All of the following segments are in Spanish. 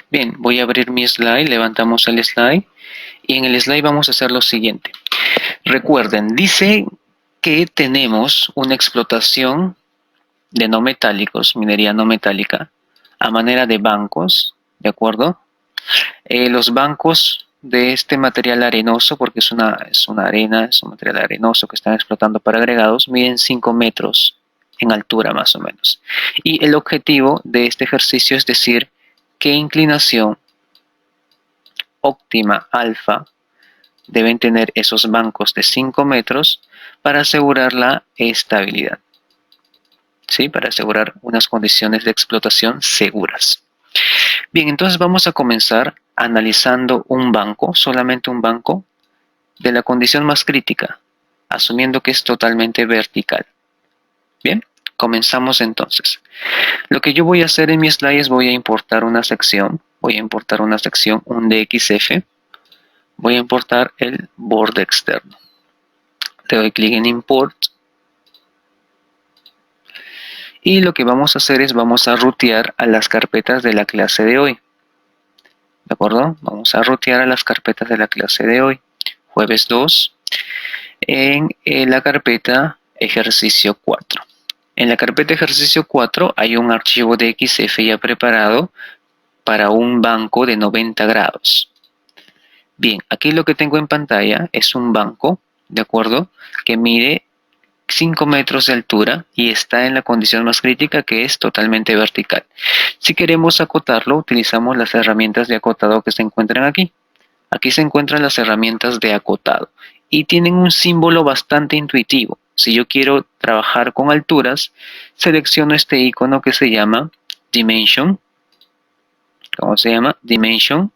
Bien, voy a abrir mi slide, levantamos el slide y en el slide vamos a hacer lo siguiente. Recuerden, dice que tenemos una explotación de no metálicos, minería no metálica, a manera de bancos, ¿de acuerdo? Los bancos de este material arenoso, porque es una arena, es un material arenoso que están explotando para agregados, miden 5 metros en altura más o menos. Y el objetivo de este ejercicio es decir qué inclinación óptima alfa deben tener esos bancos de 5 metros para asegurar la estabilidad, ¿sí? Para asegurar unas condiciones de explotación seguras. Bien, entonces vamos a comenzar analizando un banco, solamente un banco, de la condición más crítica, asumiendo que es totalmente vertical. Bien, comenzamos entonces. Lo que yo voy a hacer en mi slide es voy a importar una sección, un DXF, voy a importar el borde externo. Le doy clic en Import. Y lo que vamos a hacer es vamos a rutear a las carpetas de la clase de hoy. ¿De acuerdo? Vamos a rutear a las carpetas de la clase de hoy. Jueves 2. En la carpeta ejercicio 4. En la carpeta ejercicio 4 hay un archivo de XF ya preparado para un banco de 90 grados. Bien, aquí lo que tengo en pantalla es un banco, ¿de acuerdo? Que mide 5 metros de altura y está en la condición más crítica, que es totalmente vertical. Si queremos acotarlo, utilizamos las herramientas de acotado que se encuentran aquí. Aquí se encuentran las herramientas de acotado y tienen un símbolo bastante intuitivo. Si yo quiero trabajar con alturas, selecciono este icono que se llama Dimension. ¿Cómo se llama? Dimension,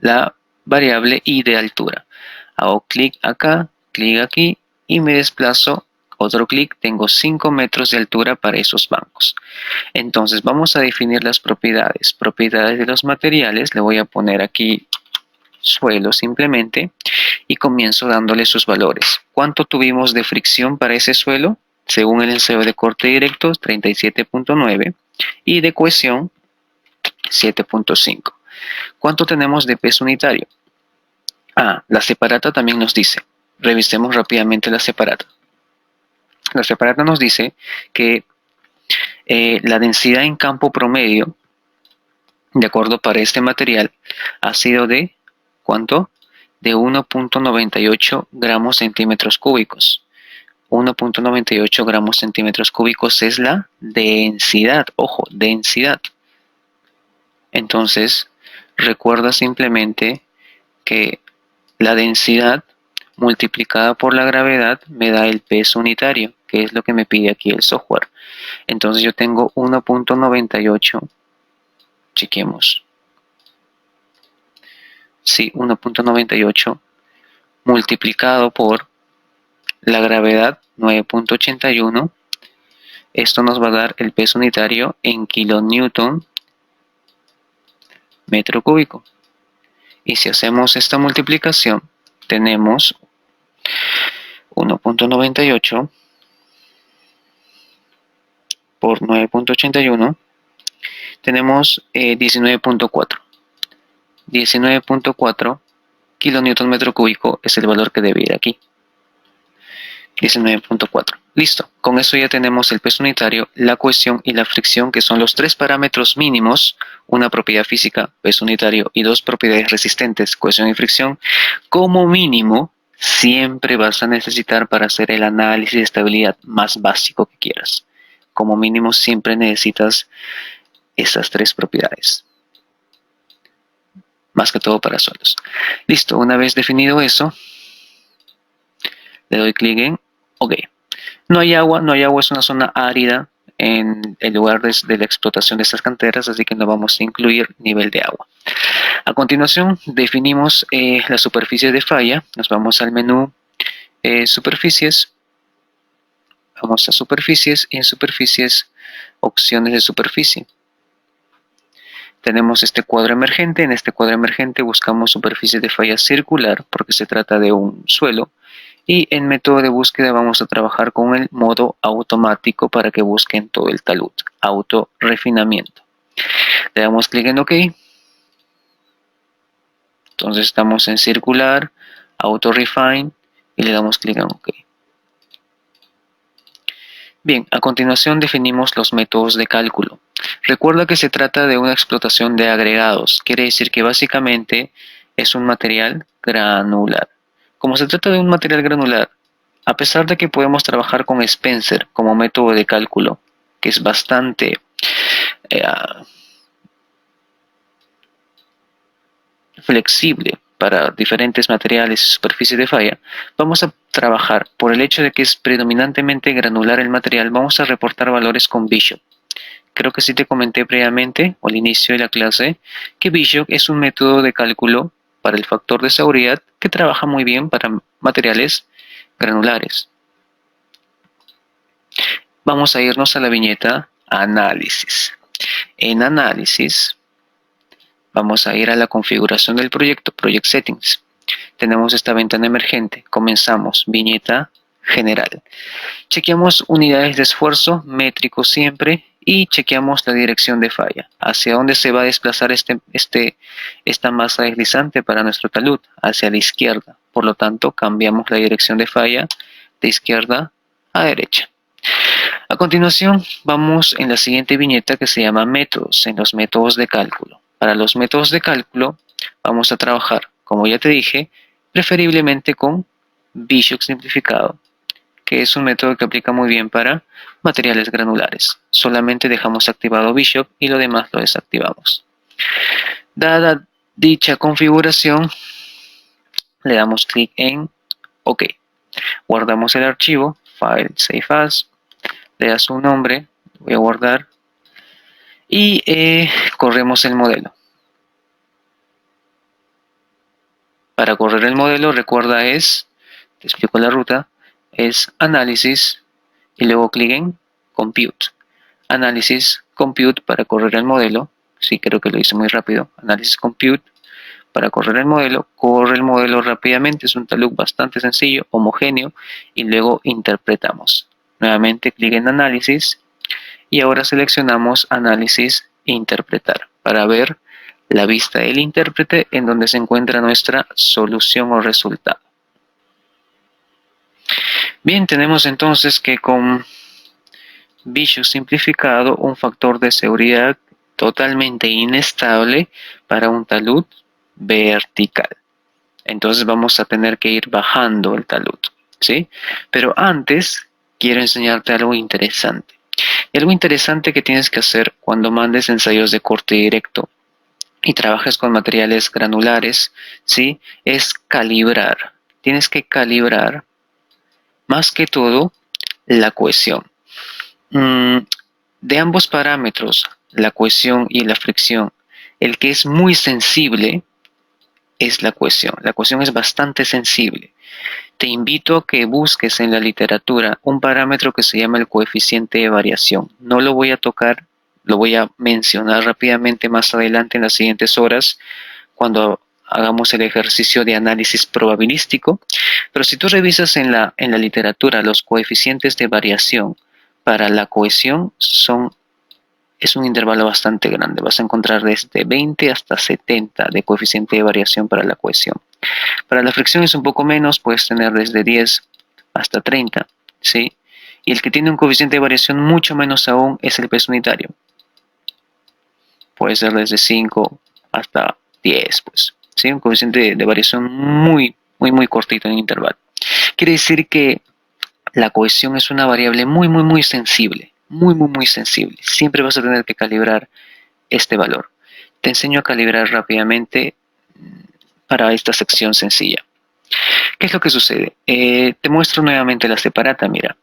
la variable y de altura. Hago clic acá, clic aquí y me desplazo. Otro clic, tengo 5 metros de altura para esos bancos. Entonces vamos a definir las propiedades. Propiedades de los materiales, le voy a poner aquí suelo simplemente y comienzo dándole sus valores. ¿Cuánto tuvimos de fricción para ese suelo? Según el ensayo de corte directo, 37.9 y de cohesión, 7.5. ¿Cuánto tenemos de peso unitario? La separata también nos dice. Revisemos rápidamente la separata. La separata nos dice que la densidad en campo promedio, de acuerdo para este material, ha sido de, ¿cuánto? De 1.98 gramos centímetros cúbicos. 1.98 gramos centímetros cúbicos es la densidad, ojo, densidad. Entonces, recuerda simplemente que la densidad multiplicada por la gravedad me da el peso unitario, que es lo que me pide aquí el software. Entonces yo tengo 1.98, chequemos. Sí, 1.98 multiplicado por la gravedad 9.81. Esto nos va a dar el peso unitario en kilonewton metro cúbico. Y si hacemos esta multiplicación, tenemos 1.98 por 9.81, tenemos 19.4. 19.4 kilonewton metro cúbico es el valor que debe ir aquí. 19.4. Listo. Con eso ya tenemos el peso unitario, la cohesión y la fricción, que son los tres parámetros mínimos, una propiedad física, peso unitario, y dos propiedades resistentes, cohesión y fricción. Como mínimo, siempre vas a necesitar para hacer el análisis de estabilidad más básico que quieras. Como mínimo, siempre necesitas esas tres propiedades. Más que todo para suelos. Listo. Una vez definido eso, le doy clic en OK. No hay agua, es una zona árida en el lugar de la explotación de estas canteras, así que no vamos a incluir nivel de agua. A continuación definimos la superficie de falla. Nos vamos al menú superficies, vamos a superficies y en superficies opciones de superficie. Tenemos este cuadro emergente. En este cuadro emergente buscamos superficie de falla circular porque se trata de un suelo. Y en método de búsqueda vamos a trabajar con el modo automático para que busquen todo el talud, auto refinamiento. Le damos clic en OK. Entonces estamos en circular, auto refine y le damos clic en OK. Bien, a continuación definimos los métodos de cálculo. Recuerda que se trata de una explotación de agregados, quiere decir que básicamente es un material granular. Como se trata de un material granular, a pesar de que podemos trabajar con Spencer como método de cálculo, que es bastante eh, flexible para diferentes materiales y superficies de falla, vamos a trabajar por el hecho de que es predominantemente granular el material, vamos a reportar valores con Bishop. Creo que sí te comenté previamente, o al inicio de la clase, que Bishop es un método de cálculo para el factor de seguridad que trabaja muy bien para materiales granulares. Vamos a irnos a la viñeta Análisis. En Análisis, vamos a ir a la configuración del proyecto, Project Settings. Tenemos esta ventana emergente. Comenzamos, viñeta general. Chequeamos unidades de esfuerzo, métrico siempre, y chequeamos la dirección de falla. ¿Hacia dónde se va a desplazar esta masa deslizante para nuestro talud? Hacia la izquierda. Por lo tanto, cambiamos la dirección de falla de izquierda a derecha. A continuación, vamos en la siguiente viñeta que se llama métodos, en los métodos de cálculo. Para los métodos de cálculo, vamos a trabajar, como ya te dije, preferiblemente con Bishop simplificado, que es un método que aplica muy bien para materiales granulares. Solamente dejamos activado Bishop y lo demás lo desactivamos. Dada dicha configuración, le damos clic en OK. Guardamos el archivo, File, Save As, le das un nombre, voy a guardar, y corremos el modelo. Para correr el modelo, recuerda te explico la ruta, es Análisis y luego clic en Compute. Análisis, Compute para correr el modelo. Sí, creo que lo hice muy rápido. Análisis, Compute para correr el modelo. Corre el modelo rápidamente. Es un talud bastante sencillo, homogéneo. Y luego interpretamos. Nuevamente clic en Análisis. Y ahora seleccionamos Análisis e Interpretar para ver la vista del intérprete en donde se encuentra nuestra solución o resultado. Bien, tenemos entonces que con Bishop simplificado, un factor de seguridad totalmente inestable para un talud vertical. Entonces vamos a tener que ir bajando el talud, ¿sí? Pero antes quiero enseñarte algo interesante. Y algo interesante que tienes que hacer cuando mandes ensayos de corte directo y trabajes con materiales granulares, ¿sí? Es calibrar. Tienes que calibrar más que todo la cohesión. De ambos parámetros, la cohesión y la fricción, el que es muy sensible es la cohesión. La cohesión es bastante sensible. Te invito a que busques en la literatura un parámetro que se llama el coeficiente de variación. No lo voy a tocar, lo voy a mencionar rápidamente más adelante en las siguientes horas cuando hagamos el ejercicio de análisis probabilístico. Pero si tú revisas en la literatura los coeficientes de variación para la cohesión es un intervalo bastante grande. Vas a encontrar desde 20 hasta 70 de coeficiente de variación para la cohesión. Para la fricción es un poco menos, puedes tener desde 10 hasta 30, ¿sí? Y el que tiene un coeficiente de variación mucho menos aún es el peso unitario. Puede ser desde 5 hasta 10, pues, ¿sí? Un coeficiente de variación muy cortito en intervalo. Quiere decir que la cohesión es una variable muy sensible, muy sensible. Siempre vas a tener que calibrar este valor. Te enseño a calibrar rápidamente para esta sección sencilla. ¿Qué es lo que sucede? Te muestro nuevamente la separata, mira.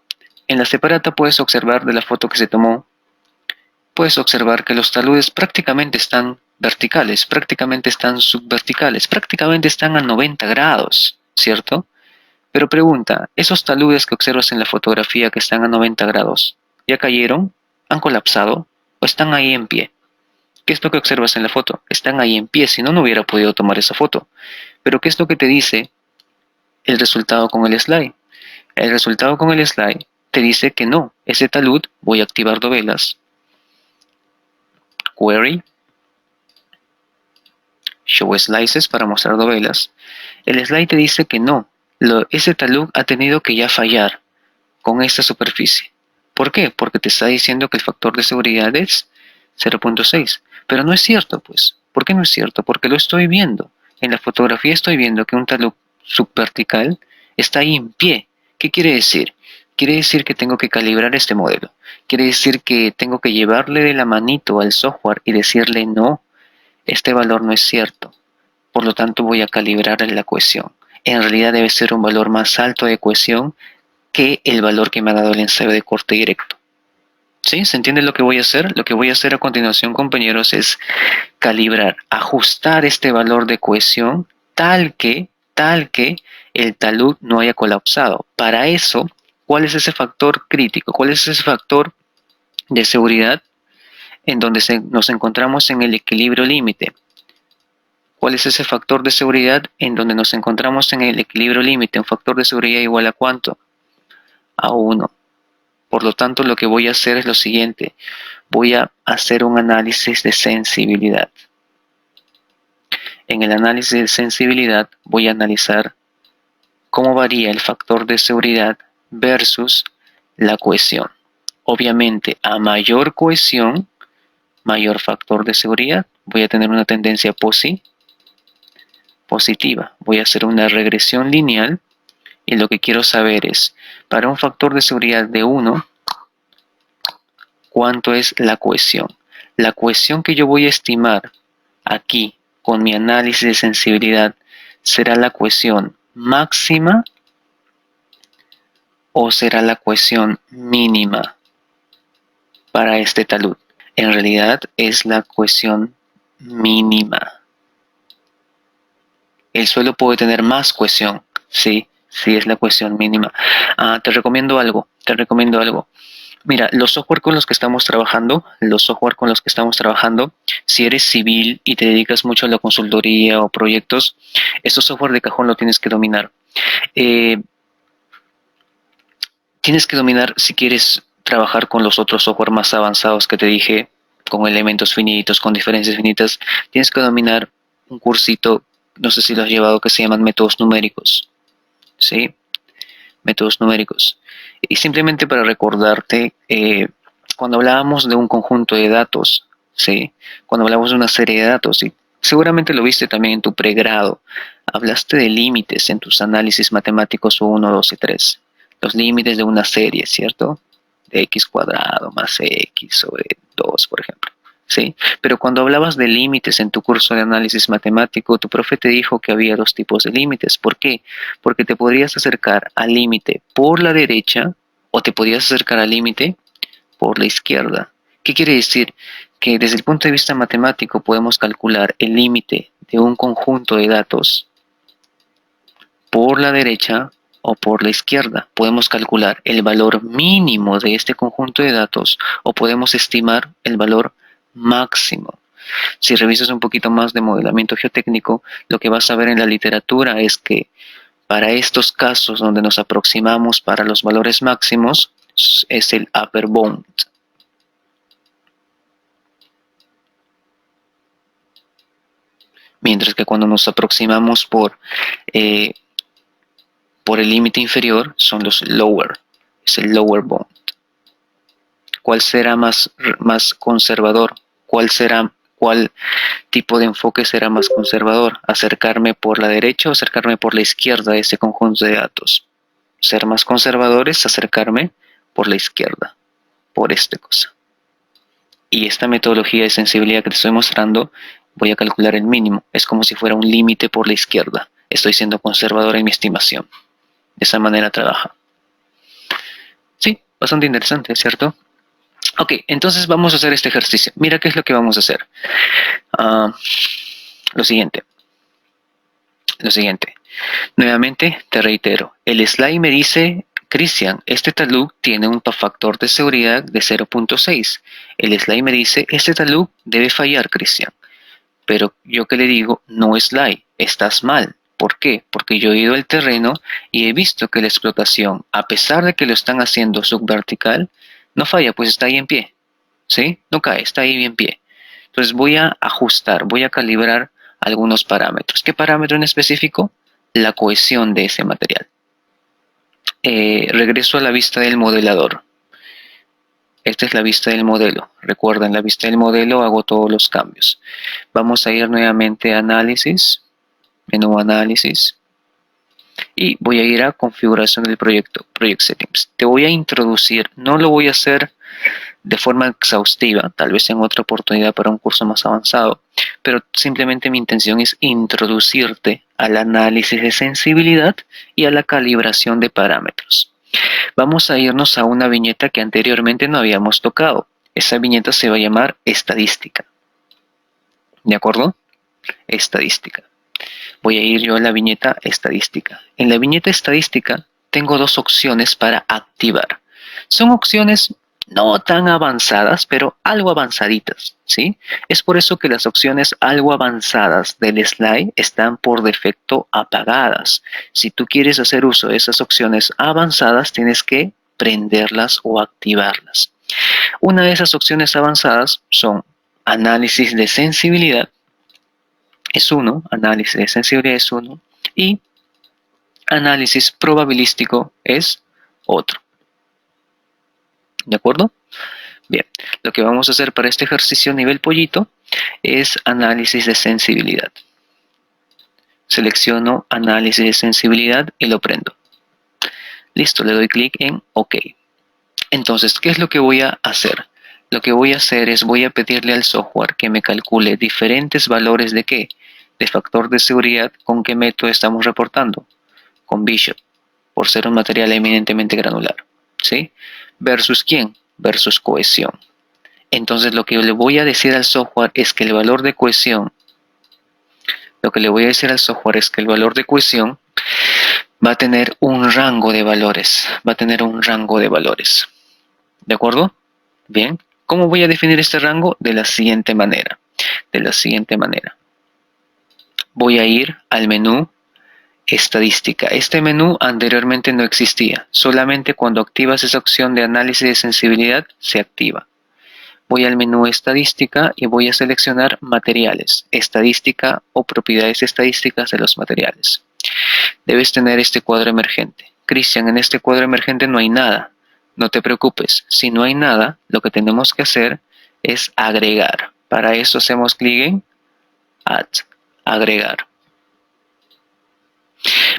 En la separata puedes observar de la foto que se tomó, puedes observar que los taludes prácticamente están verticales, prácticamente están subverticales, prácticamente están a 90 grados, ¿cierto? Pero pregunta, ¿esos taludes que observas en la fotografía que están a 90 grados, ya cayeron, han colapsado o están ahí en pie? ¿Qué es lo que observas en la foto? Están ahí en pie, si no, no hubiera podido tomar esa foto. Pero ¿qué es lo que te dice el resultado con el slide? El resultado con el slide te dice que no, ese talud, voy a activar dovelas, query, o slices para mostrar dovelas, el slide te dice que no, ese talud ha tenido que ya fallar con esta superficie. ¿Por qué? Porque te está diciendo que el factor de seguridad es 0.6. Pero no es cierto, pues. ¿Por qué no es cierto? Porque lo estoy viendo. En la fotografía estoy viendo que un talud subvertical está ahí en pie. ¿Qué quiere decir? Quiere decir que tengo que calibrar este modelo. Quiere decir que tengo que llevarle de la manito al software y decirle no, este valor no es cierto. Por lo tanto voy a calibrar la cohesión. En realidad debe ser un valor más alto de cohesión que el valor que me ha dado el ensayo de corte directo. ¿Sí? ¿Se entiende lo que voy a hacer? Lo que voy a hacer a continuación, compañeros, es calibrar, ajustar este valor de cohesión tal que el talud no haya colapsado. Para eso, ¿cuál es ese factor crítico? ¿Cuál es ese factor de seguridad en donde nos encontramos en el equilibrio límite? ¿Cuál es ese factor de seguridad en donde nos encontramos en el equilibrio límite? Un factor de seguridad igual a ¿cuánto? A 1. Por lo tanto, lo que voy a hacer es lo siguiente. Voy a hacer un análisis de sensibilidad. En el análisis de sensibilidad voy a analizar cómo varía el factor de seguridad versus la cohesión. Obviamente, a mayor cohesión, mayor factor de seguridad, voy a tener una tendencia positiva. Voy a hacer una regresión lineal y lo que quiero saber es, para un factor de seguridad de 1, ¿cuánto es la cohesión? La cohesión que yo voy a estimar aquí con mi análisis de sensibilidad será la cohesión máxima o será la cohesión mínima para este talud. En realidad es la cohesión mínima. El suelo puede tener más cohesión, sí es la cohesión mínima. Te recomiendo algo. Mira, los software con los que estamos trabajando, si eres civil y te dedicas mucho a la consultoría o proyectos, estos software de cajón lo tienes que dominar. Tienes que dominar si quieres trabajar con los otros software más avanzados que te dije, con elementos finitos, con diferencias finitas, tienes que dominar un cursito, no sé si lo has llevado, que se llaman métodos numéricos. ¿Sí? Métodos numéricos. Y simplemente para recordarte, cuando hablábamos de un conjunto de datos, ¿sí? Cuando hablamos de una serie de datos, y seguramente lo viste también en tu pregrado, hablaste de límites en tus análisis matemáticos 1, 2 y 3. Los límites de una serie, ¿cierto? De x cuadrado más x sobre 2, por ejemplo. ¿Sí? Pero cuando hablabas de límites en tu curso de análisis matemático, tu profe te dijo que había dos tipos de límites. ¿Por qué? Porque te podrías acercar al límite por la derecha o te podías acercar al límite por la izquierda. ¿Qué quiere decir? Que desde el punto de vista matemático podemos calcular el límite de un conjunto de datos por la derecha o por la izquierda. Podemos calcular el valor mínimo de este conjunto de datos o podemos estimar el valor máximo. Si revisas un poquito más de modelamiento geotécnico, lo que vas a ver en la literatura es que para estos casos donde nos aproximamos para los valores máximos es el upper bound. Mientras que cuando nos aproximamos por el límite inferior son los lower, es el lower bound. ¿Cuál será más conservador? ¿Cuál tipo de enfoque será más conservador? ¿Acercarme por la derecha o acercarme por la izquierda de ese conjunto de datos? Ser más conservadores, acercarme por la izquierda, por esta cosa. Y esta metodología de sensibilidad que te estoy mostrando, voy a calcular el mínimo. Es como si fuera un límite por la izquierda. Estoy siendo conservador en mi estimación. De esa manera trabaja. Sí, bastante interesante, ¿cierto? Ok, entonces vamos a hacer este ejercicio. Mira qué es lo que vamos a hacer. Lo siguiente. Nuevamente, te reitero. El slide me dice, Cristian, este talud tiene un factor de seguridad de 0.6. El slide me dice, este talud debe fallar, Cristian. Pero yo que le digo, no slide, estás mal. ¿Por qué? Porque yo he ido al terreno y he visto que la explotación, a pesar de que lo están haciendo subvertical, no falla, pues está ahí en pie. ¿Sí? No cae, está ahí en pie. Entonces voy a ajustar, voy a calibrar algunos parámetros. ¿Qué parámetro en específico? La cohesión de ese material. Regreso a la vista del modelador. Esta es la vista del modelo. Recuerda, en la vista del modelo hago todos los cambios. Vamos a ir nuevamente a análisis, menú análisis, y voy a ir a configuración del proyecto, project settings. Te voy a introducir, no lo voy a hacer de forma exhaustiva, tal vez en otra oportunidad para un curso más avanzado, pero simplemente mi intención es introducirte al análisis de sensibilidad y a la calibración de parámetros. Vamos a irnos a una viñeta que anteriormente no habíamos tocado. Esa viñeta se va a llamar estadística. ¿De acuerdo? Estadística. Voy a ir yo a la viñeta estadística. En la viñeta estadística tengo dos opciones para activar. Son opciones no tan avanzadas, pero algo avanzaditas, ¿sí? Es por eso que las opciones algo avanzadas del slide están por defecto apagadas. Si tú quieres hacer uso de esas opciones avanzadas, tienes que prenderlas o activarlas. Una de esas opciones avanzadas son análisis de sensibilidad, es uno, análisis de sensibilidad es uno, y análisis probabilístico es otro. ¿De acuerdo? Bien, lo que vamos a hacer para este ejercicio nivel pollito es análisis de sensibilidad. Selecciono análisis de sensibilidad y lo prendo. Listo, le doy clic en OK. Entonces, ¿qué es lo que voy a hacer? Lo que voy a hacer es voy a pedirle al software que me calcule diferentes valores de ¿qué? De factor de seguridad. ¿Con qué método estamos reportando? Con Bishop, por ser un material eminentemente granular, ¿sí? ¿Versus quién? Versus cohesión. Entonces lo que le voy a decir al software es que el valor de cohesión, va a tener un rango de valores, ¿de acuerdo? Bien, ¿cómo voy a definir este rango? De la siguiente manera, voy a ir al menú estadística. Este menú anteriormente no existía, solamente cuando activas esa opción de análisis de sensibilidad se activa. Voy al menú estadística y voy a seleccionar materiales, estadística o propiedades estadísticas de los materiales. Debes tener este cuadro emergente. Cristian, en este cuadro emergente no hay nada. No te preocupes, si no hay nada, lo que tenemos que hacer es agregar. Para eso hacemos clic en Add, agregar.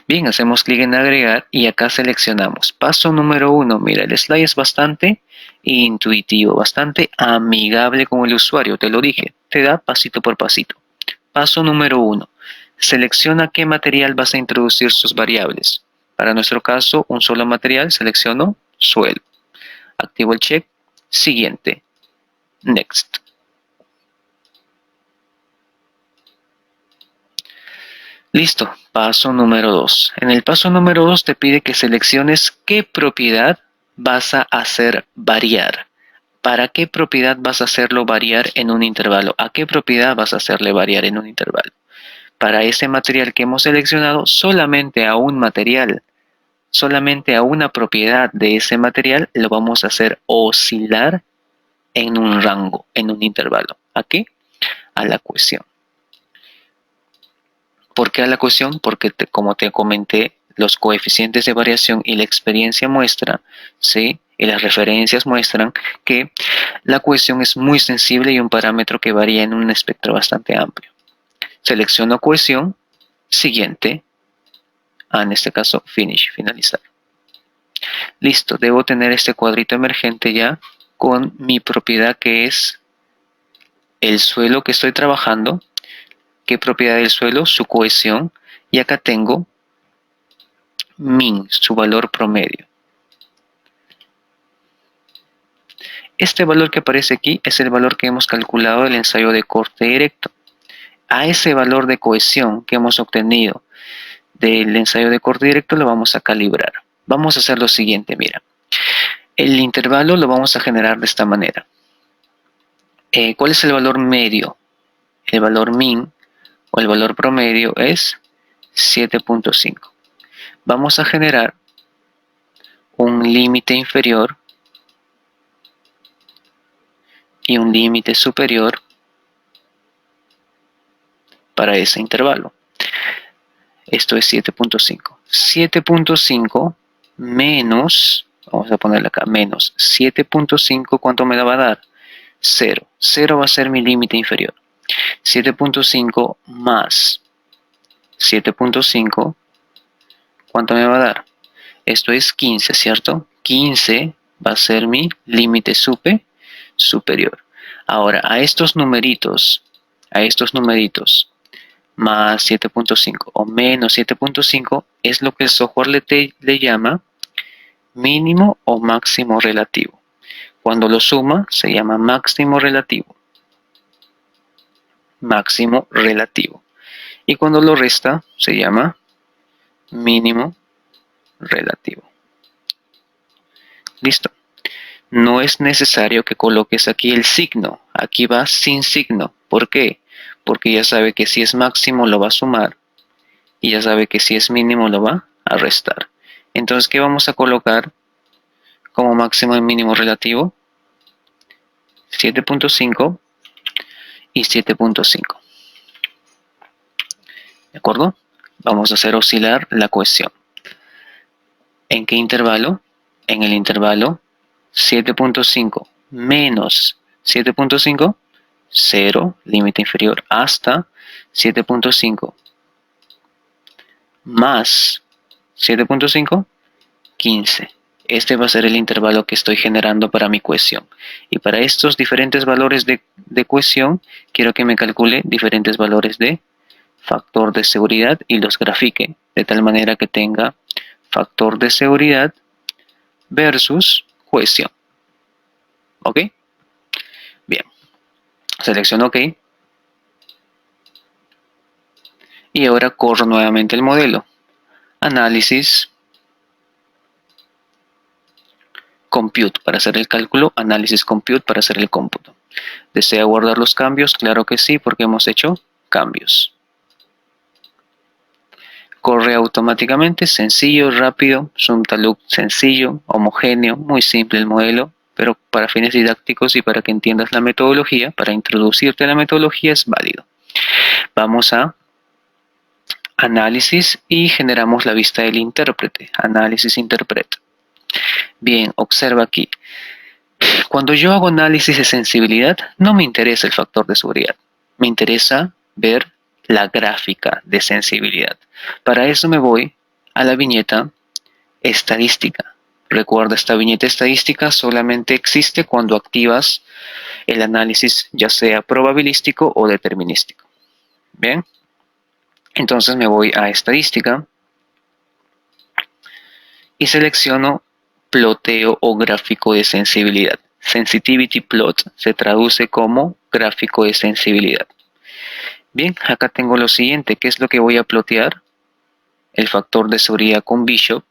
Bien, hacemos clic en agregar y acá seleccionamos. Paso número 1. Mira, el slide es bastante intuitivo, bastante amigable con el usuario, te lo dije. Te da pasito por pasito. Paso número 1. Selecciona qué material vas a introducir sus variables. Para nuestro caso, un solo material, selecciono suelo. Activo el check. Siguiente. Next. Listo, paso número 2. En el paso número 2 te pide que selecciones qué propiedad vas a hacer variar. ¿Para qué propiedad vas a hacerlo variar en un intervalo? ¿A qué propiedad vas a hacerle variar en un intervalo? Para ese material que hemos seleccionado, solamente a un material, solamente a una propiedad de ese material lo vamos a hacer oscilar en un rango, en un intervalo. ¿A qué? A la cohesión. ¿Por qué a la cohesión? Porque como te comenté, los coeficientes de variación y la experiencia muestra, ¿sí? Y las referencias muestran que la cohesión es muy sensible y un parámetro que varía en un espectro bastante amplio. Selecciono cohesión, siguiente, en este caso finish, finalizar. Listo, debo tener este cuadrito emergente ya con mi propiedad que es el suelo que estoy trabajando. ¿Qué propiedad del suelo? Su cohesión. Y acá tengo min, su valor promedio. Este valor que aparece aquí es el valor que hemos calculado del ensayo de corte directo. A ese valor de cohesión que hemos obtenido del ensayo de corte directo lo vamos a calibrar. Vamos a hacer lo siguiente, mira. El intervalo lo vamos a generar de esta manera. ¿Cuál es el valor medio? El valor min o el valor promedio es 7.5. Vamos a generar un límite inferior y un límite superior para ese intervalo. Esto es 7.5. 7.5 menos, vamos a ponerle acá, menos 7.5, ¿cuánto me va a dar? 0. 0 va a ser mi límite inferior. 7.5 más 7.5, ¿cuánto me va a dar? Esto es 15, ¿cierto? 15 va a ser mi límite superior. Ahora, a estos numeritos, más 7.5 o menos 7.5 es lo que el software le llama mínimo o máximo relativo. Cuando lo suma se llama máximo relativo. Máximo relativo. Y cuando lo resta se llama mínimo relativo. Listo. No es necesario que coloques aquí el signo. Aquí va sin signo. ¿Por qué? Porque ya sabe que si es máximo lo va a sumar y ya sabe que si es mínimo lo va a restar. Entonces, ¿qué vamos a colocar como máximo y mínimo relativo? 7.5 y 7.5. ¿De acuerdo? Vamos a hacer oscilar la cohesión. ¿En qué intervalo? En el intervalo 7.5 menos 7.5, 0, límite inferior, hasta 7.5 más 7.5, 15. Este va a ser el intervalo que estoy generando para mi cohesión. Y para estos diferentes valores de cohesión, quiero que me calcule diferentes valores de factor de seguridad y los grafique de tal manera que tenga factor de seguridad versus cohesión. ¿Ok? Bien. Selecciono OK. Y ahora corro nuevamente el modelo. Análisis. Compute para hacer el cálculo. Análisis Compute para hacer el cómputo. ¿Desea guardar los cambios? Claro que sí, porque hemos hecho cambios. Corre automáticamente, sencillo, rápido, SumTaluk sencillo, homogéneo, muy simple el modelo, pero para fines didácticos y para que entiendas la metodología, para introducirte a la metodología es válido. Vamos a análisis y generamos la vista del intérprete, análisis interpreta. Bien, observa aquí. Cuando yo hago análisis de sensibilidad, no me interesa el factor de seguridad, me interesa ver la gráfica de sensibilidad. Para eso me voy a la viñeta estadística. Recuerda, esta viñeta estadística solamente existe cuando activas el análisis ya sea probabilístico o determinístico. Bien, entonces me voy a estadística y selecciono ploteo o gráfico de sensibilidad. Sensitivity plot se traduce como gráfico de sensibilidad. Bien, acá tengo lo siguiente, ¿qué es lo que voy a plotear? El factor de seguridad con Bishop.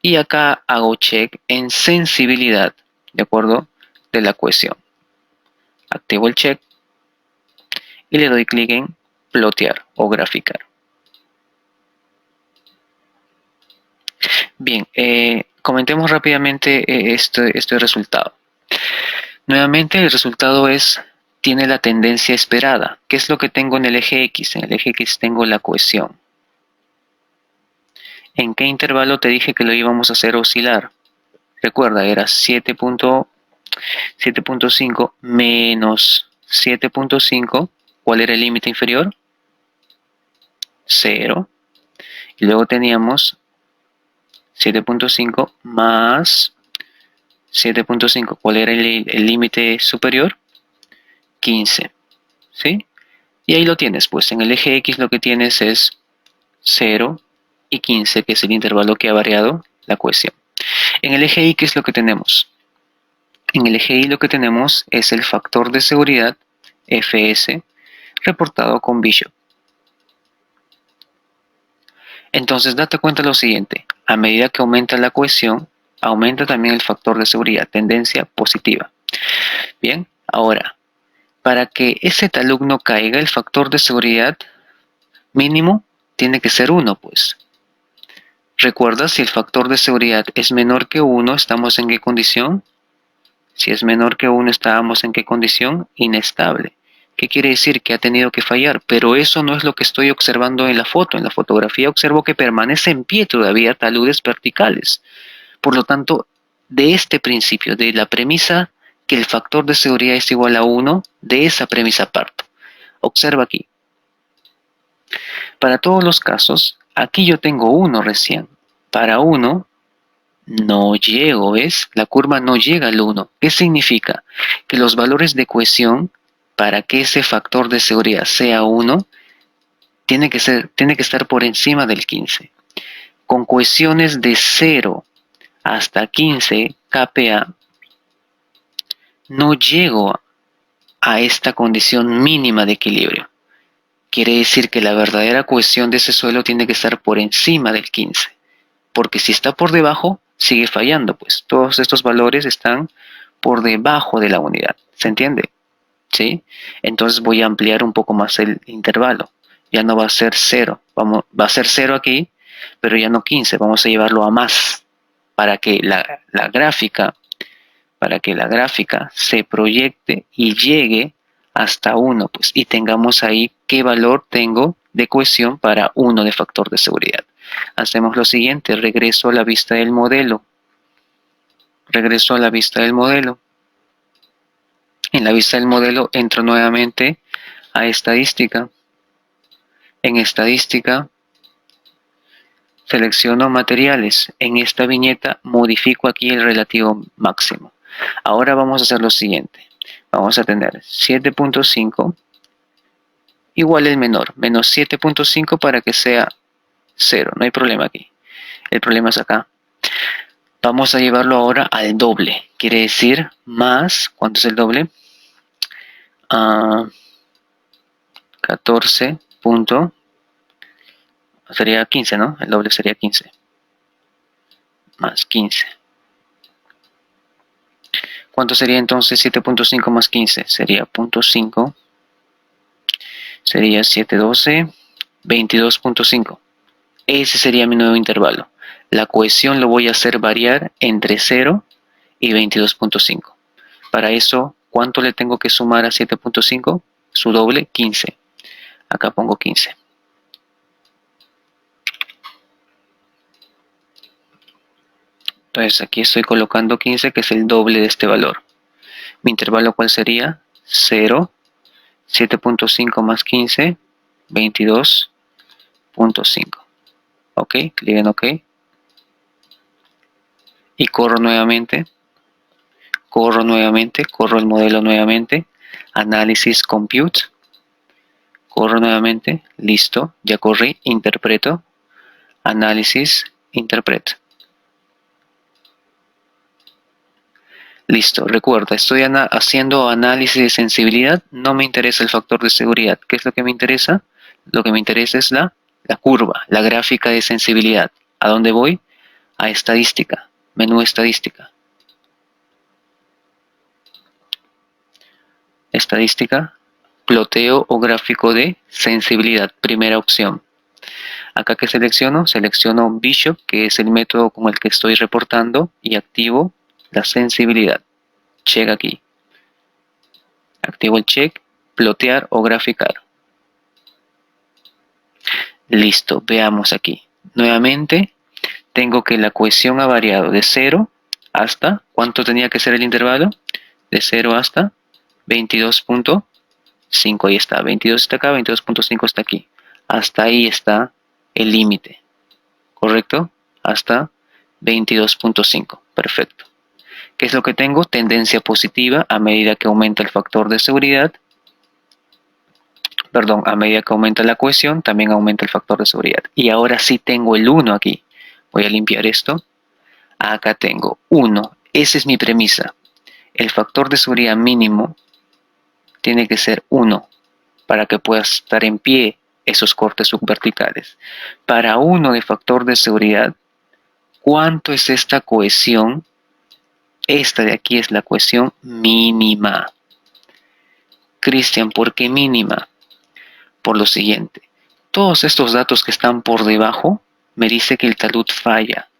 Y acá hago check en sensibilidad, ¿de acuerdo? De la cohesión. Activo el check y le doy clic en plotear o graficar. Bien, comentemos rápidamente este resultado. Nuevamente el resultado tiene la tendencia esperada. ¿Qué es lo que tengo en el eje X? En el eje X tengo la cohesión. ¿En qué intervalo te dije que lo íbamos a hacer oscilar? Recuerda, era 7.5 menos 7.5. ¿Cuál era el límite inferior? 0. Y luego teníamos 7.5 más 7.5. ¿Cuál era el límite superior? 15. ¿Sí? Y ahí lo tienes, pues en el eje X lo que tienes es 0 y 15, que es el intervalo que ha variado la cohesión. En el eje Y, ¿qué es lo que tenemos? En el eje Y lo que tenemos es el factor de seguridad, FS, reportado con Bishop. Entonces, date cuenta de lo siguiente. A medida que aumenta la cohesión, aumenta también el factor de seguridad, tendencia positiva. Bien, ahora, para que ese talud no caiga, el factor de seguridad mínimo tiene que ser 1, pues. Recuerda, si el factor de seguridad es menor que 1, ¿estamos en qué condición? Si es menor que 1, estábamos en qué condición? Inestable. ¿Qué quiere decir? Que ha tenido que fallar, pero eso no es lo que estoy observando en la foto. En la fotografía observo que permanece en pie todavía taludes verticales. Por lo tanto, de este principio, de la premisa que el factor de seguridad es igual a 1, de esa premisa parto. Observa aquí. Para todos los casos, aquí yo tengo 1 recién. Para 1, no llego, ¿ves? La curva no llega al 1. ¿Qué significa? Que los valores de cohesión, para que ese factor de seguridad sea 1, tiene que estar por encima del 15. Con cohesiones de 0 hasta 15 kPa, no llego a esta condición mínima de equilibrio. Quiere decir que la verdadera cohesión de ese suelo tiene que estar por encima del 15. Porque si está por debajo, sigue fallando, pues todos estos valores están por debajo de la unidad. ¿Se entiende? ¿Sí? Entonces voy a ampliar un poco más el intervalo. Ya no va a ser 0. Va a ser 0 aquí, pero ya no 15. Vamos a llevarlo a más para que la gráfica se proyecte y llegue hasta 1, pues, y tengamos ahí qué valor tengo de cohesión para 1 de factor de seguridad. Hacemos lo siguiente, regreso a la vista del modelo. En la vista del modelo entro nuevamente a estadística. En estadística selecciono materiales. En esta viñeta modifico aquí el relativo máximo. Ahora vamos a hacer lo siguiente. Vamos a tener 7.5 igual el menor, menos 7.5 para que sea 0. No hay problema aquí. El problema es acá. Vamos a llevarlo ahora al doble. Quiere decir más, ¿cuánto es el doble? 14 punto, sería 15, ¿no? El doble sería 15. Más 15. ¿Cuánto sería entonces 7.5 más 15? Sería 0.5. Sería 712, 22.5. Ese sería mi nuevo intervalo. La cohesión lo voy a hacer variar entre 0 y 22.5. Para eso, ¿cuánto le tengo que sumar a 7.5? Su doble, 15. Acá pongo 15. Entonces aquí estoy colocando 15, que es el doble de este valor. Mi intervalo, ¿cuál sería? 0, 7.5 más 15, 22.5. Ok, clic en OK. Y corro el modelo nuevamente. Análisis, compute. Corro nuevamente, listo, ya corrí, interpreto. Análisis, interpreto. Listo, recuerda, estoy haciendo análisis de sensibilidad, no me interesa el factor de seguridad. ¿Qué es lo que me interesa? Lo que me interesa es la curva, la gráfica de sensibilidad. ¿A dónde voy? A estadística, menú estadística. Estadística, ploteo o gráfico de sensibilidad, primera opción. Acá que selecciono Bishop, que es el método con el que estoy reportando, y activo la sensibilidad. Check aquí. Activo el check, plotear o graficar. Listo, veamos aquí. Nuevamente, tengo que la cohesión ha variado de 0 hasta, ¿cuánto tenía que ser el intervalo? De 0 hasta 22.5, ahí está. 22 está acá, 22.5 está aquí. Hasta ahí está el límite, ¿correcto? Hasta 22.5, perfecto. ¿Qué es lo que tengo? Tendencia positiva a medida que aumenta el factor de seguridad. Perdón, a medida que aumenta la cohesión, también aumenta el factor de seguridad. Y ahora sí tengo el 1 aquí. Voy a limpiar esto. Acá tengo 1. Esa es mi premisa. El factor de seguridad mínimo tiene que ser 1 para que pueda estar en pie esos cortes subverticales. Para 1 de factor de seguridad, ¿cuánto es esta cohesión? Esta de aquí es la cohesión mínima. Cristian, ¿por qué mínima? Por lo siguiente. Todos estos datos que están por debajo me dice que el talud falla.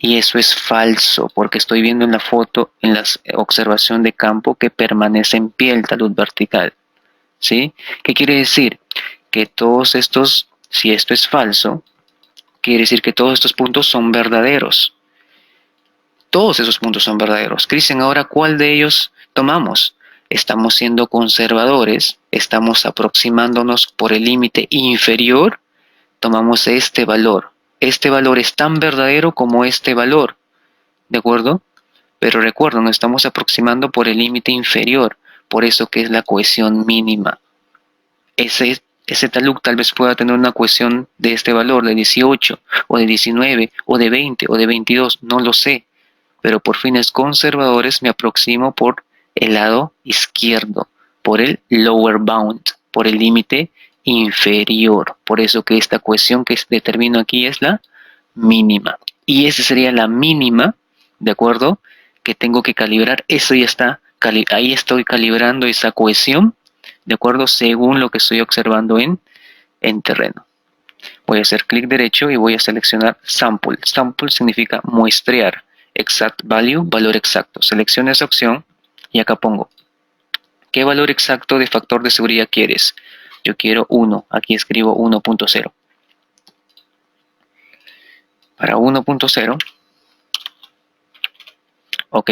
Y eso es falso, porque estoy viendo en la foto, en la observación de campo, que permanece en pie el talud vertical. ¿Sí? ¿Qué quiere decir? Que todos estos, si esto es falso, quiere decir que todos estos puntos son verdaderos. Todos esos puntos son verdaderos. Cristian, ahora, ¿cuál de ellos tomamos? Estamos siendo conservadores, estamos aproximándonos por el límite inferior, tomamos este valor. Este valor es tan verdadero como este valor, ¿de acuerdo? Pero recuerda, nos estamos aproximando por el límite inferior, por eso que es la cohesión mínima. Ese talud tal vez pueda tener una cohesión de este valor, de 18, o de 19, o de 20, o de 22, no lo sé. Pero por fines conservadores me aproximo por el lado izquierdo, por el lower bound, por el límite inferior. Por eso que esta cohesión que determino aquí es la mínima. Y esa sería la mínima, ¿de acuerdo? Que tengo que calibrar. Eso ya está, ahí estoy calibrando esa cohesión, ¿de acuerdo? Según lo que estoy observando en terreno. Voy a hacer clic derecho y voy a seleccionar Sample. Sample significa muestrear. Exact Value, valor exacto. Selecciono esa opción y acá pongo, ¿qué valor exacto de factor de seguridad quieres? Yo quiero 1. Aquí escribo 1.0. Para 1.0, ok,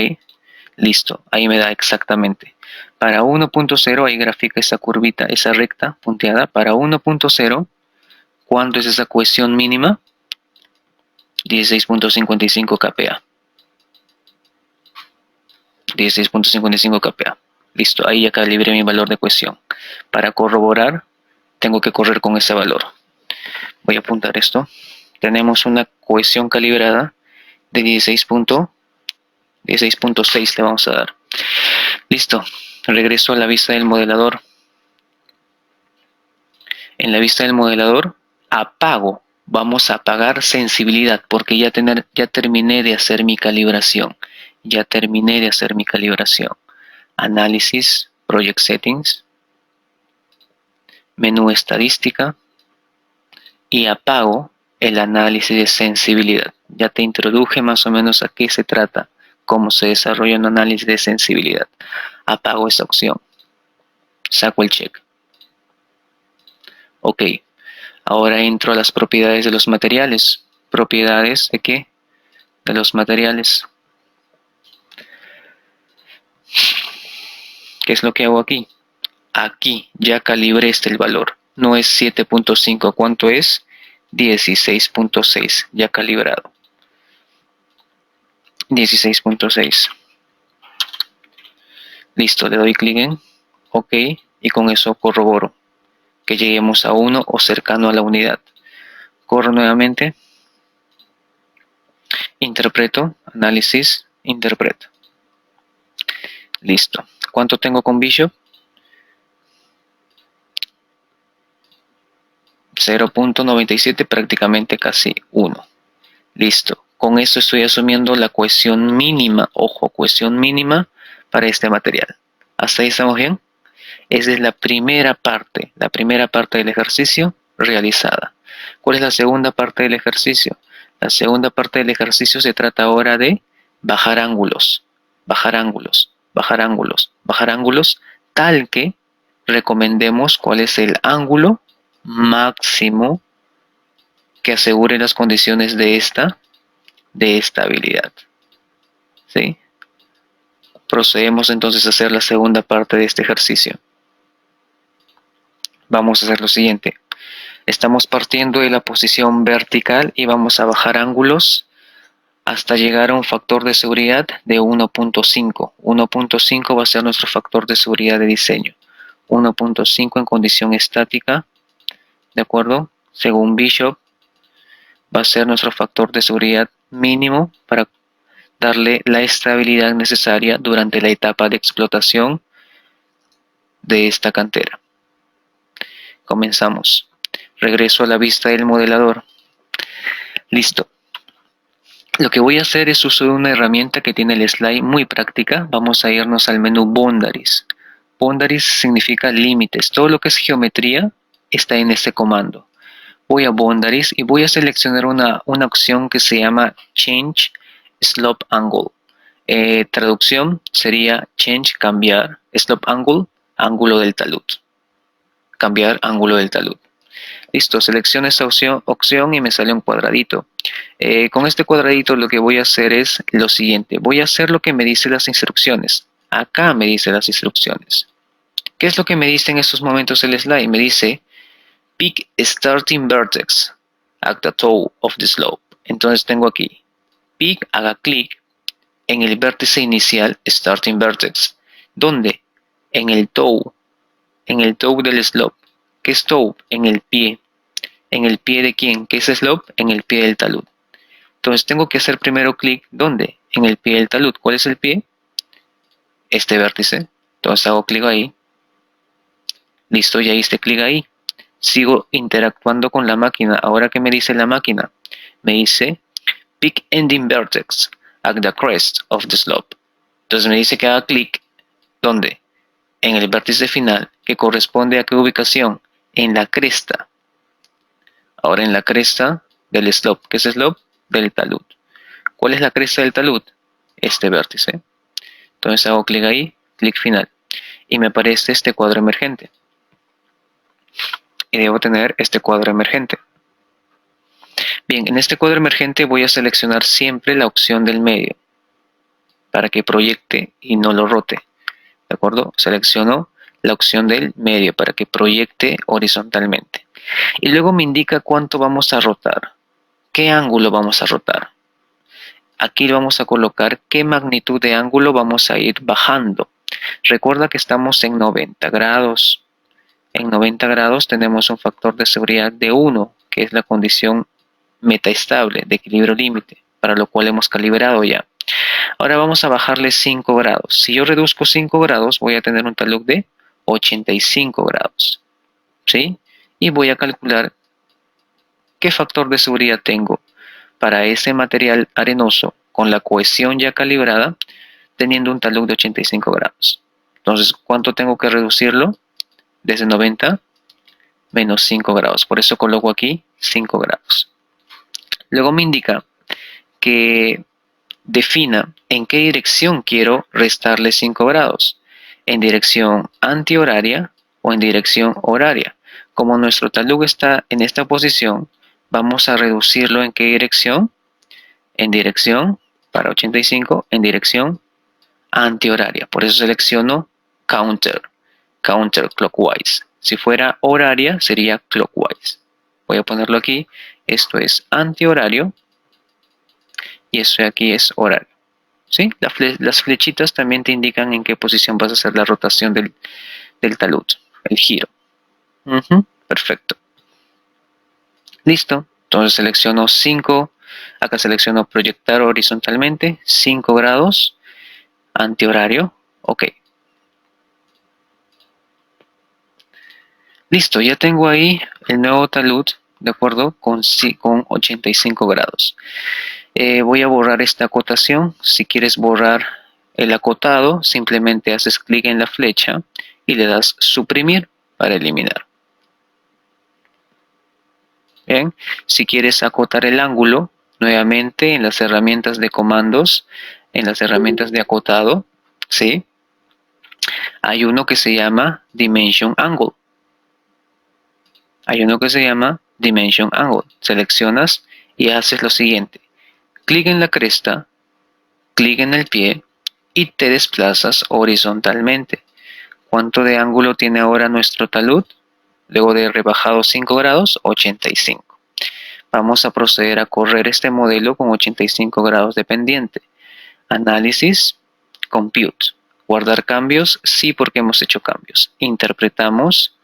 listo. Ahí me da exactamente. Para 1.0, ahí grafica esa curvita, esa recta punteada. Para 1.0, ¿cuánto es esa cohesión mínima? 16.55 kPa. 16.55 kPa. Listo, ahí ya calibré mi valor de cohesión. Para corroborar, tengo que correr con ese valor. Voy a apuntar esto. Tenemos una cohesión calibrada de 16.6 le vamos a dar. Listo, regreso a la vista del modelador. En la vista del modelador, apago. Vamos a apagar sensibilidad porque ya terminé de hacer mi calibración. Ya terminé de hacer mi calibración. Análisis, Project Settings, menú estadística y apago el análisis de sensibilidad. Ya te introduje más o menos a qué se trata, cómo se desarrolla un análisis de sensibilidad. Apago esa opción, saco el check. Ok, ahora entro a las propiedades de los materiales. ¿Propiedades de qué? De los materiales. ¿Qué es lo que hago aquí? Aquí ya calibré el valor. No es 7.5, ¿cuánto es? 16.6, ya calibrado. 16.6. Listo, le doy clic en OK y con eso corroboro que lleguemos a 1 o cercano a la unidad. Corro nuevamente, interpreto, análisis, interpreto. Listo. ¿Cuánto tengo con Bishop? 0.97, prácticamente casi 1. Listo. Con esto estoy asumiendo la cohesión mínima, ojo, cohesión mínima para este material. ¿Hasta ahí estamos bien? Esa es la primera parte del ejercicio realizada. ¿Cuál es la segunda parte del ejercicio? La segunda parte del ejercicio se trata ahora de bajar ángulos, bajar ángulos, bajar ángulos, bajar ángulos, tal que recomendemos cuál es el ángulo máximo que asegure las condiciones de estabilidad. ¿Sí? Procedemos entonces a hacer la segunda parte de este ejercicio. Vamos a hacer lo siguiente. Estamos partiendo de la posición vertical y vamos a bajar ángulos hasta llegar a un factor de seguridad de 1.5. 1.5 va a ser nuestro factor de seguridad de diseño. 1.5 en condición estática, ¿de acuerdo? Según Bishop, va a ser nuestro factor de seguridad mínimo para darle la estabilidad necesaria durante la etapa de explotación de esta cantera. Comenzamos. Regreso a la vista del modelador. Listo. Lo que voy a hacer es uso de una herramienta que tiene el slide muy práctica. Vamos a irnos al menú Boundaries. Boundaries significa límites. Todo lo que es geometría está en este comando. Voy a Boundaries y voy a seleccionar una opción que se llama Change slope angle. Traducción sería change, cambiar, slope angle, ángulo del talud. Cambiar ángulo del talud. Listo, selecciono esta opción y me sale un cuadradito. Con este cuadradito lo que voy a hacer es lo siguiente. Voy a hacer lo que me dicen las instrucciones. Acá me dice las instrucciones. ¿Qué es lo que me dice en estos momentos el slide? Me dice pick starting vertex at the toe of the slope. Entonces tengo aquí pick, haga clic en el vértice inicial starting vertex. ¿Dónde? En el toe del slope. ¿Qué es toe? En el pie. ¿En el pie de quién? ¿Qué es slope? En el pie del talud. Entonces tengo que hacer primero clic, ¿dónde? En el pie del talud. ¿Cuál es el pie? Este vértice. Entonces hago clic ahí. Listo, ya hice clic ahí. Sigo interactuando con la máquina. Ahora, ¿qué me dice la máquina? Me dice pick ending vertex at the crest of the slope. Entonces me dice que haga clic, ¿dónde? En el vértice final, que corresponde a qué ubicación? En la cresta. Ahora en la cresta del slope. ¿Qué es slope? Del talud. ¿Cuál es la cresta del talud? Este vértice. Entonces hago clic ahí, clic final. Y me aparece este cuadro emergente. Y debo tener este cuadro emergente. Bien, en este cuadro emergente voy a seleccionar siempre la opción del medio para que proyecte y no lo rote. ¿De acuerdo? Selecciono la opción del medio para que proyecte horizontalmente. Y luego me indica cuánto vamos a rotar. ¿Qué ángulo vamos a rotar? Aquí vamos a colocar qué magnitud de ángulo vamos a ir bajando. Recuerda que estamos en 90 grados. En 90 grados tenemos un factor de seguridad de 1, que es la condición metaestable de equilibrio límite, para lo cual hemos calibrado ya. Ahora vamos a bajarle 5 grados. Si yo reduzco 5 grados, voy a tener un talud de 85 grados. ¿Sí? Y voy a calcular qué factor de seguridad tengo para ese material arenoso con la cohesión ya calibrada, teniendo un talud de 85 grados. Entonces, ¿cuánto tengo que reducirlo? Desde 90 menos 5 grados. Por eso coloco aquí 5 grados. Luego me indica que defina en qué dirección quiero restarle 5 grados. En dirección antihoraria o en dirección horaria. Como nuestro talud está en esta posición, vamos a reducirlo en qué dirección. En dirección, para 85, en dirección antihoraria. Por eso selecciono counterclockwise. Si fuera horaria, sería clockwise. Voy a ponerlo aquí. Esto es antihorario y esto de aquí es horario. ¿Sí? Las flechitas también te indican en qué posición vas a hacer la rotación del talud, el giro. Perfecto. Listo. Entonces selecciono 5. Acá selecciono proyectar horizontalmente. 5 grados. Antihorario. Ok. Listo. Ya tengo ahí el nuevo talud. ¿De acuerdo? Con 85 grados. Voy a borrar esta acotación. Si quieres borrar el acotado, simplemente haces clic en la flecha y le das suprimir para eliminar. Bien, si quieres acotar el ángulo, nuevamente en las herramientas de comandos, en las herramientas de acotado, ¿sí? Hay uno que se llama Dimension Angle. Seleccionas y haces lo siguiente. Clic en la cresta, clic en el pie y te desplazas horizontalmente. ¿Cuánto de ángulo tiene ahora nuestro talud? Luego de rebajado 5 grados, 85. Vamos a proceder a correr este modelo con 85 grados de pendiente. Análisis, compute. Guardar cambios, sí, porque hemos hecho cambios. Interpretamos,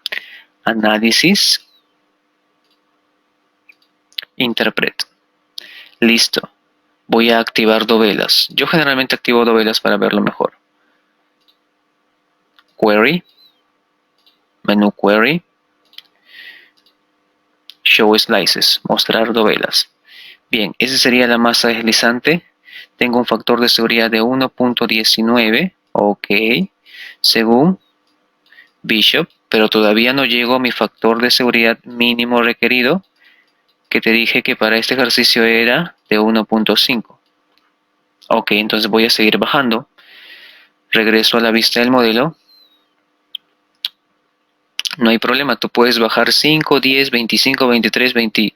análisis, interpreto. Listo. Voy a activar dovelas. Yo generalmente activo dovelas para verlo mejor. Query, menú Query, Show Slices, mostrar dovelas. Bien, esa sería la masa deslizante. Tengo un factor de seguridad de 1.19, ok, según Bishop, pero todavía no llego a mi factor de seguridad mínimo requerido, que te dije que para este ejercicio era de 1.5. Ok, entonces voy a seguir bajando. Regreso a la vista del modelo. No hay problema, tú puedes bajar 5, 10, 25, 23, 20,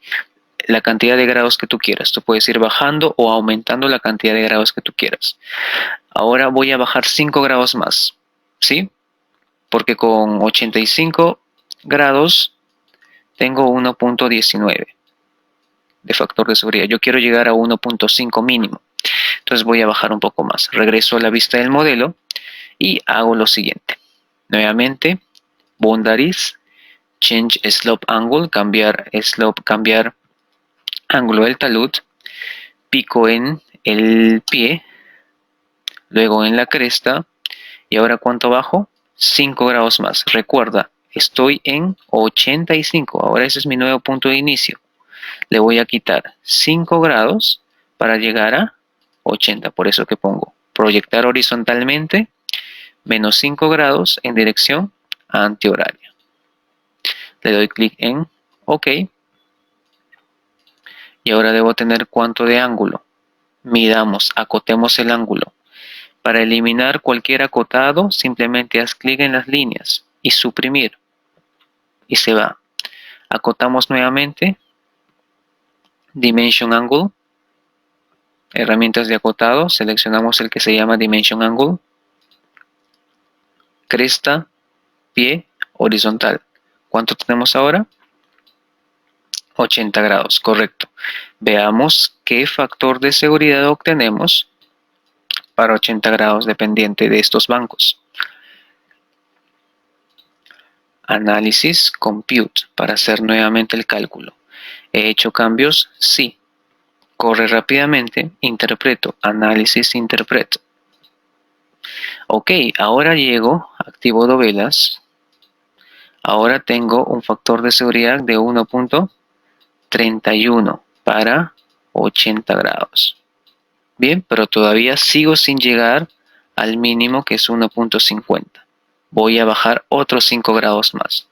la cantidad de grados que tú quieras. Tú puedes ir bajando o aumentando la cantidad de grados que tú quieras. Ahora voy a bajar 5 grados más, ¿sí? Porque con 85 grados tengo 1.19 de factor de seguridad. Yo quiero llegar a 1.5 mínimo. Entonces voy a bajar un poco más. Regreso a la vista del modelo y hago lo siguiente. Nuevamente, boundaries, change slope angle, cambiar slope, cambiar ángulo del talud, pico en el pie, luego en la cresta, y ahora ¿cuánto bajo? 5 grados más. Recuerda, estoy en 85, ahora ese es mi nuevo punto de inicio. Le voy a quitar 5 grados para llegar a 80, por eso que pongo proyectar horizontalmente menos 5 grados en dirección antihoraria. Le doy clic en OK y ahora debo tener cuánto de ángulo. Midamos, acotemos el ángulo. Para eliminar cualquier acotado, simplemente haz clic en las líneas y suprimir y se va. Acotamos nuevamente, Dimension Angle, herramientas de acotado, seleccionamos el que se llama Dimension Angle, cresta, pie, horizontal. ¿Cuánto tenemos ahora? 80 grados, correcto. Veamos qué factor de seguridad obtenemos para 80 grados dependiente de estos bancos. Análisis, compute, para hacer nuevamente el cálculo. ¿He hecho cambios? Sí. Corre rápidamente, interpreto, análisis, interpreto. Ok, ahora llego, activo dovelas. Ahora tengo un factor de seguridad de 1.31 para 80 grados. Bien, pero todavía sigo sin llegar al mínimo que es 1.50. Voy a bajar otros 5 grados más.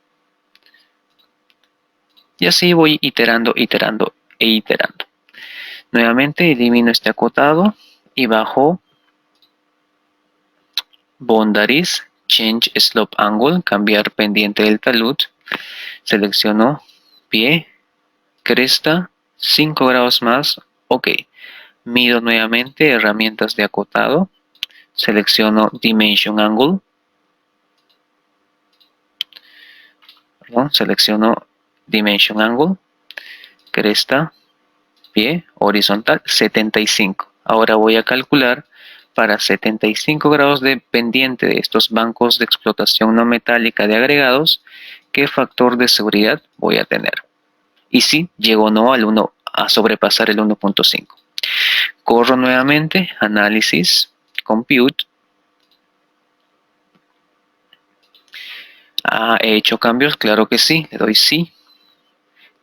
Y así voy iterando, iterando e iterando. Nuevamente elimino este acotado y bajo boundaries, change slope angle, cambiar pendiente del talud. Selecciono pie, cresta, 5 grados más, ok. Mido nuevamente herramientas de acotado, selecciono dimension angle, selecciono dimension angle, cresta, pie, horizontal, 75. Ahora voy a calcular para 75 grados de pendiente de estos bancos de explotación no metálica de agregados, qué factor de seguridad voy a tener. Y si llego o no al 1 a sobrepasar el 1.5. Corro nuevamente, análisis, compute. ¿He hecho cambios? Claro que sí, le doy sí.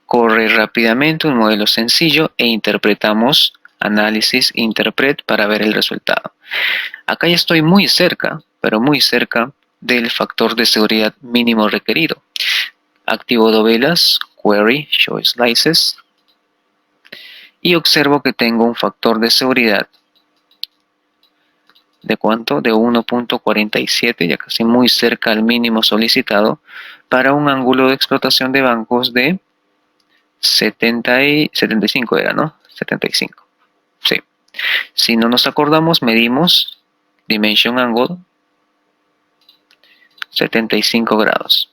Corre rápidamente un modelo sencillo e interpretamos análisis, interpret para ver el resultado. Acá ya estoy muy cerca, pero muy cerca del factor de seguridad mínimo requerido. Activo dovelas, query, show slices y observo que tengo un factor de seguridad ¿de cuánto? De 1.47, ya casi muy cerca al mínimo solicitado, para un ángulo de explotación de bancos de 75 era, ¿no? 75. Sí. Si no nos acordamos, medimos Dimension Angle 75 grados.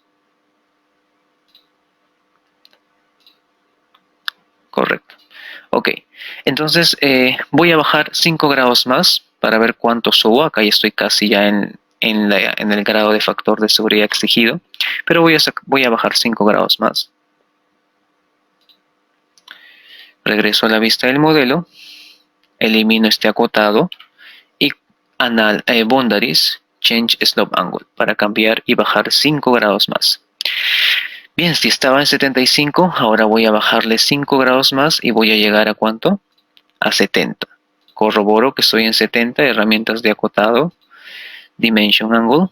Correcto. Ok. Entonces voy a bajar 5 grados más para ver cuánto subo. Acá ya estoy casi ya en el grado de factor de seguridad exigido. Pero voy a bajar 5 grados más. Regreso a la vista del modelo, elimino este acotado y boundaries, change slope angle, para cambiar y bajar 5 grados más. Bien, si estaba en 75, ahora voy a bajarle 5 grados más y voy a llegar a ¿cuánto? A 70. Corroboro que estoy en 70, herramientas de acotado, dimension angle,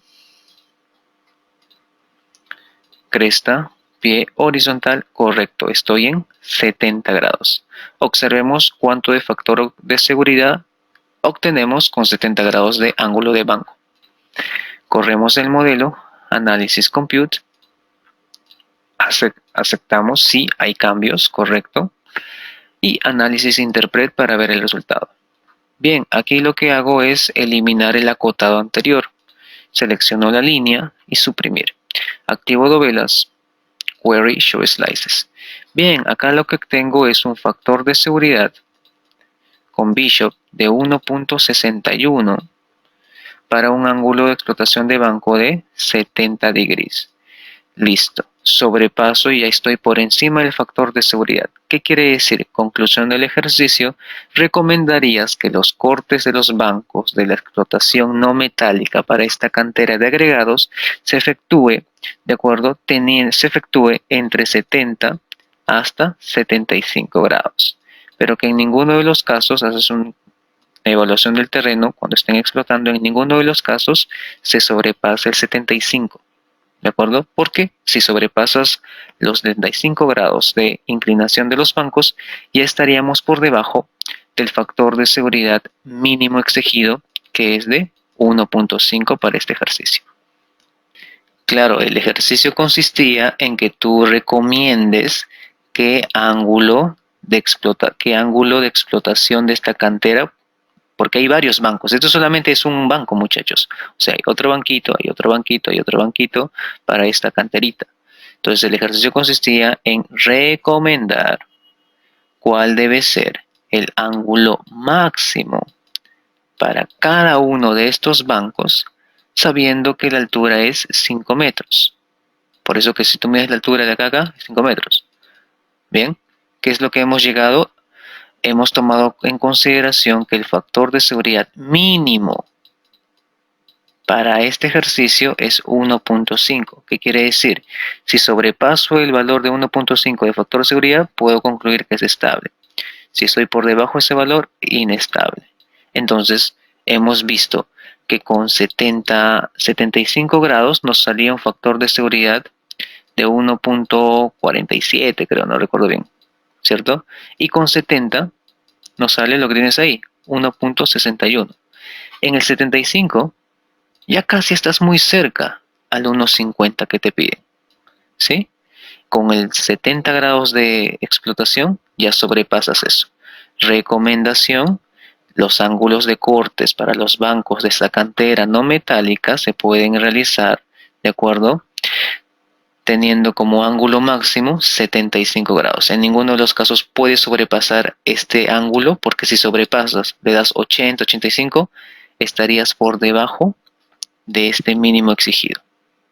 cresta, pie horizontal, correcto, estoy en 70 grados. Observemos cuánto de factor de seguridad obtenemos con 70 grados de ángulo de banco. Corremos el modelo, análisis compute, aceptamos si hay cambios, correcto, y análisis interpret para ver el resultado. Bien, aquí lo que hago es eliminar el acotado anterior. Selecciono la línea y suprimir. Activo dovelas, query show slices. Bien, acá lo que tengo es un factor de seguridad con Bishop de 1.61 para un ángulo de explotación de banco de 70 degrees. Listo, sobrepaso y ya estoy por encima del factor de seguridad. ¿Qué quiere decir? Conclusión del ejercicio, recomendarías que los cortes de los bancos de la explotación no metálica para esta cantera de agregados se efectúe, ¿de acuerdo? Se efectúe entre 70 hasta 75 grados, pero que en ninguno de los casos haces una evaluación del terreno cuando estén explotando, en ninguno de los casos se sobrepasa el 75. ¿De acuerdo? Porque si sobrepasas los 75 grados de inclinación de los bancos, ya estaríamos por debajo del factor de seguridad mínimo exigido, que es de 1.5 para este ejercicio. Claro, el ejercicio consistía en que tú recomiendes qué ángulo de explotación de esta cantera, porque hay varios bancos. Esto solamente es un banco, muchachos. O sea, hay otro banquito, hay otro banquito, hay otro banquito para esta canterita. Entonces el ejercicio consistía en recomendar cuál debe ser el ángulo máximo para cada uno de estos bancos, sabiendo que la altura es 5 metros. Por eso que si tú mides la altura de acá a acá, 5 metros. Bien, ¿qué es lo que hemos llegado? Hemos tomado en consideración que el factor de seguridad mínimo para este ejercicio es 1.5. ¿Qué quiere decir? Si sobrepaso el valor de 1.5 de factor de seguridad, puedo concluir que es estable. Si estoy por debajo de ese valor, inestable. Entonces, hemos visto que con 75 grados nos salía un factor de seguridad de 1.47, creo, no recuerdo bien, ¿cierto? Y con 70 nos sale lo que tienes ahí, 1.61. En el 75 ya casi estás muy cerca al 1.50 que te piden, ¿sí? Con el 70 grados de explotación ya sobrepasas eso. Recomendación: los ángulos de cortes para los bancos de esta cantera no metálica se pueden realizar, ¿de acuerdo?, teniendo como ángulo máximo 75 grados. En ninguno de los casos puedes sobrepasar este ángulo, porque si sobrepasas, le das 80, 85, estarías por debajo de este mínimo exigido.